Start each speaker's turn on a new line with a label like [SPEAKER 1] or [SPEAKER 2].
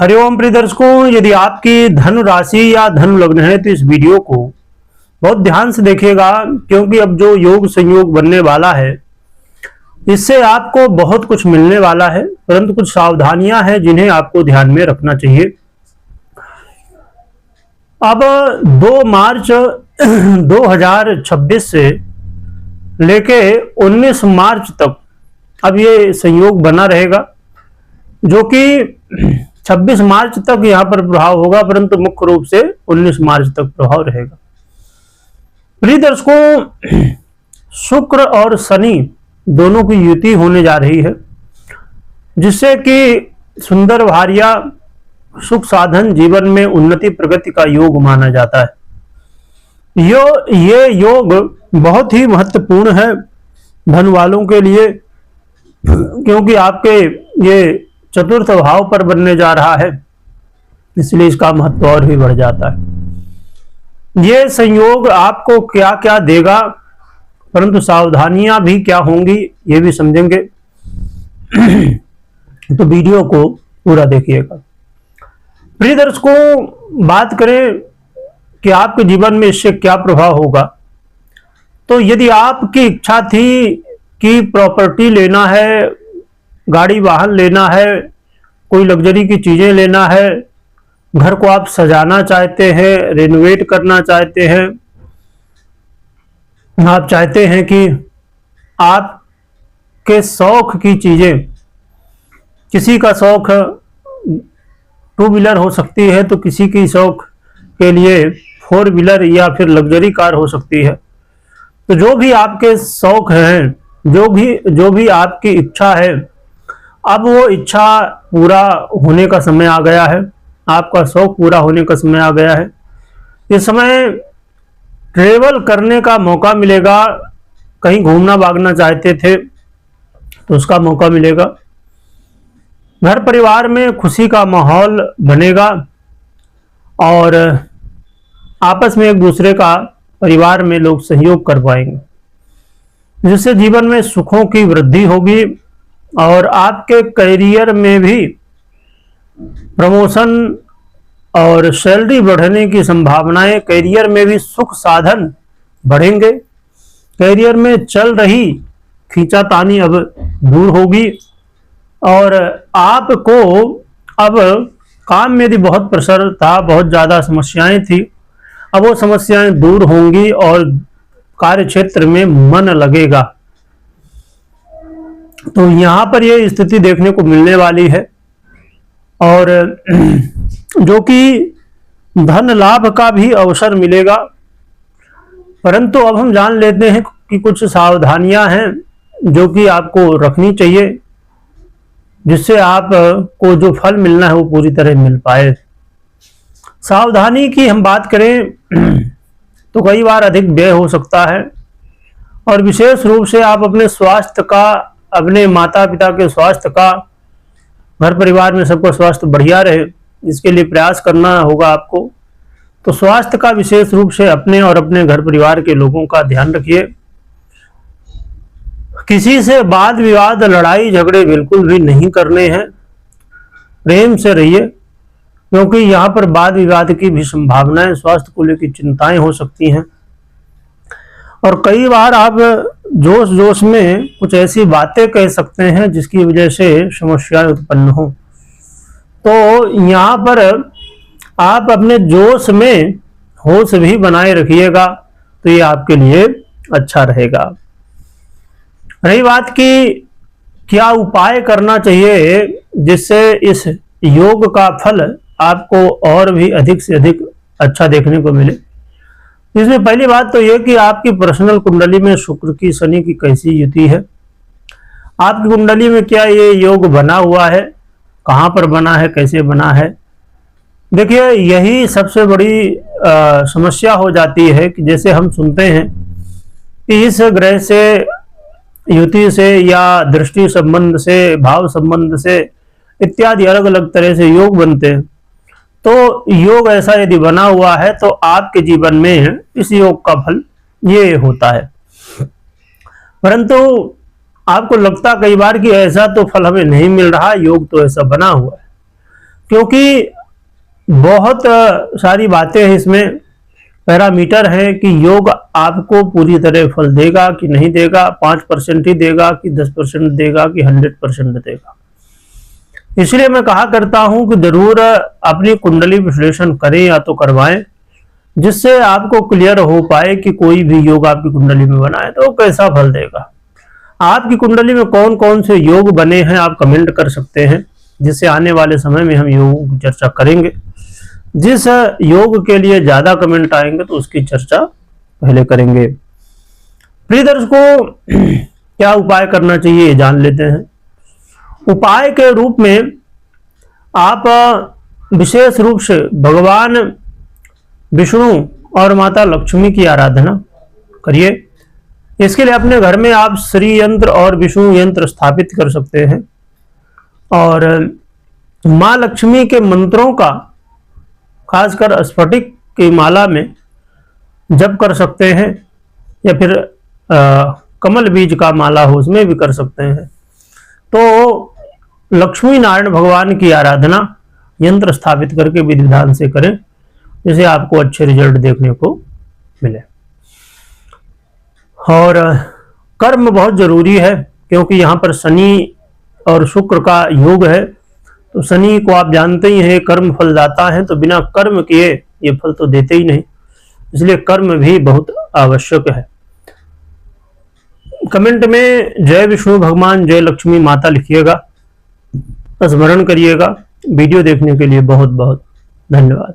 [SPEAKER 1] हरिओम प्रिय दर्शकों, यदि आपकी धनु राशि या धनु लग्न है तो इस वीडियो को बहुत ध्यान से देखिएगा, क्योंकि अब जो योग संयोग बनने वाला है इससे आपको बहुत कुछ मिलने वाला है, परंतु कुछ सावधानियां हैं जिन्हें आपको ध्यान में रखना चाहिए। अब 2 मार्च 2026 से लेके 19 मार्च तक अब ये संयोग बना रहेगा, जो कि 26 मार्च तक यहां पर प्रभाव होगा, परंतु मुख्य रूप से 19 मार्च तक प्रभाव रहेगा। प्रिय दर्शकों, शुक्र और शनि दोनों की युति होने जा रही है, जिससे कि सुंदर भार्या, सुख साधन, जीवन में उन्नति प्रगति का योग माना जाता है। ये योग बहुत ही महत्वपूर्ण है धन वालों के लिए, क्योंकि आपके ये चतुर्थ भाव पर बनने जा रहा है, इसलिए इसका महत्व और भी बढ़ जाता है। ये संयोग आपको क्या क्या देगा, परंतु सावधानियां भी क्या होंगी ये भी समझेंगे। तो वीडियो को पूरा देखिएगा। प्रिय दर्शकों, बात करें कि आपके जीवन में इससे क्या प्रभाव होगा, तो यदि आपकी इच्छा थी कि प्रॉपर्टी लेना है, गाड़ी वाहन लेना है, कोई लग्जरी की चीजें लेना है, घर को आप सजाना चाहते हैं, रेनोवेट करना चाहते हैं, आप चाहते हैं कि आपके शौक की चीजें, किसी का शौक 2 व्हीलर हो सकती है तो किसी की शौक के लिए 4 व्हीलर या फिर लग्जरी कार हो सकती है। तो जो भी आपके शौक हैं, जो भी आपकी इच्छा है, अब वो इच्छा पूरा होने का समय आ गया है, आपका शौक पूरा होने का समय आ गया है। इस समय ट्रेवल करने का मौका मिलेगा, कहीं घूमना भागना चाहते थे तो उसका मौका मिलेगा। घर परिवार में खुशी का माहौल बनेगा और आपस में एक दूसरे का परिवार में लोग सहयोग कर पाएंगे, जिससे जीवन में सुखों की वृद्धि होगी और आपके करियर में भी प्रमोशन और सैलरी बढ़ने की संभावनाएं, करियर में भी सुख साधन बढ़ेंगे, करियर में चल रही खींचातानी अब दूर होगी और आपको अब काम में भी बहुत प्रेशर था, बहुत ज़्यादा समस्याएं थी, अब वो समस्याएं दूर होंगी और कार्य क्षेत्र में मन लगेगा। तो यहाँ पर ये स्थिति देखने को मिलने वाली है और जो कि धन लाभ का भी अवसर मिलेगा। परंतु अब हम जान लेते हैं कि कुछ सावधानियां हैं जो कि आपको रखनी चाहिए, जिससे आपको जो फल मिलना है वो पूरी तरह मिल पाए। सावधानी की हम बात करें तो कई बार अधिक व्यय हो सकता है और विशेष रूप से आप अपने स्वास्थ्य का, अपने माता पिता के स्वास्थ्य का, घर परिवार में सबका स्वास्थ्य बढ़िया रहे, इसके लिए प्रयास करना होगा आपको। तो स्वास्थ्य का विशेष रूप से अपने और अपने घर परिवार के लोगों का ध्यान रखिए। किसी से वाद विवाद, लड़ाई झगड़े बिल्कुल भी नहीं करने हैं, प्रेम से रहिए, क्योंकि यहाँ पर वाद विवाद की भी संभावनाएं, स्वास्थ्य को लेकर चिंताएं हो सकती हैं और कई बार आप जोश जोश में कुछ ऐसी बातें कह सकते हैं जिसकी वजह से समस्याएं उत्पन्न हो। तो यहाँ पर आप अपने जोश में होश भी बनाए रखिएगा, तो ये आपके लिए अच्छा रहेगा। रही बात की क्या उपाय करना चाहिए जिससे इस योग का फल आपको और भी अधिक से अधिक अच्छा देखने को मिले। इसमें पहली बात तो यह कि आपकी पर्सनल कुंडली में शुक्र की शनि की कैसी युति है, आपकी कुंडली में क्या ये योग बना हुआ है, कहाँ पर बना है, कैसे बना है। देखिए, यही सबसे बड़ी समस्या हो जाती है कि जैसे हम सुनते हैं कि इस ग्रह से, युति से या दृष्टि संबंध से, भाव संबंध से इत्यादि अलग अलग तरह से योग बनते हैं। तो योग ऐसा यदि बना हुआ है तो आपके जीवन में इस योग का फल ये होता है, परंतु आपको लगता कई बार कि ऐसा तो फल हमें नहीं मिल रहा, योग तो ऐसा बना हुआ है। क्योंकि बहुत सारी बातें हैं इसमें, पैरामीटर है कि योग आपको पूरी तरह फल देगा कि नहीं देगा, 5% ही देगा कि 10% देगा कि 100% देगा। इसलिए मैं कहा करता हूं कि जरूर अपनी कुंडली विश्लेषण करें या तो करवाएं, जिससे आपको क्लियर हो पाए कि कोई भी योग आपकी कुंडली में बना है तो कैसा फल देगा। आपकी कुंडली में कौन कौन से योग बने हैं आप कमेंट कर सकते हैं, जिससे आने वाले समय में हम योग की चर्चा करेंगे। जिस योग के लिए ज्यादा कमेंट आएंगे तो उसकी चर्चा पहले करेंगे। प्रिय दर्शकों, क्या उपाय करना चाहिए ये जान लेते हैं। उपाय के रूप में आप विशेष रूप से भगवान विष्णु और माता लक्ष्मी की आराधना करिए। इसके लिए अपने घर में आप श्री यंत्र और विष्णु यंत्र स्थापित कर सकते हैं और मां लक्ष्मी के मंत्रों का खासकर स्फटिक की माला में जप कर सकते हैं, या फिर कमल बीज का माला हो उसमें भी कर सकते हैं। तो लक्ष्मी नारायण भगवान की आराधना यंत्र स्थापित करके विधि विधान से करें, जिससे आपको अच्छे रिजल्ट देखने को मिले। और कर्म बहुत जरूरी है, क्योंकि यहाँ पर शनि और शुक्र का योग है। तो शनि को आप जानते ही हैं कर्म फलदाता है, तो बिना कर्म किए ये फल तो देते ही नहीं, इसलिए कर्म भी बहुत आवश्यक है। कमेंट में जय विष्णु भगवान जय लक्ष्मी माता लिखिएगा, स्मरण करिएगा। वीडियो देखने के लिए बहुत बहुत धन्यवाद।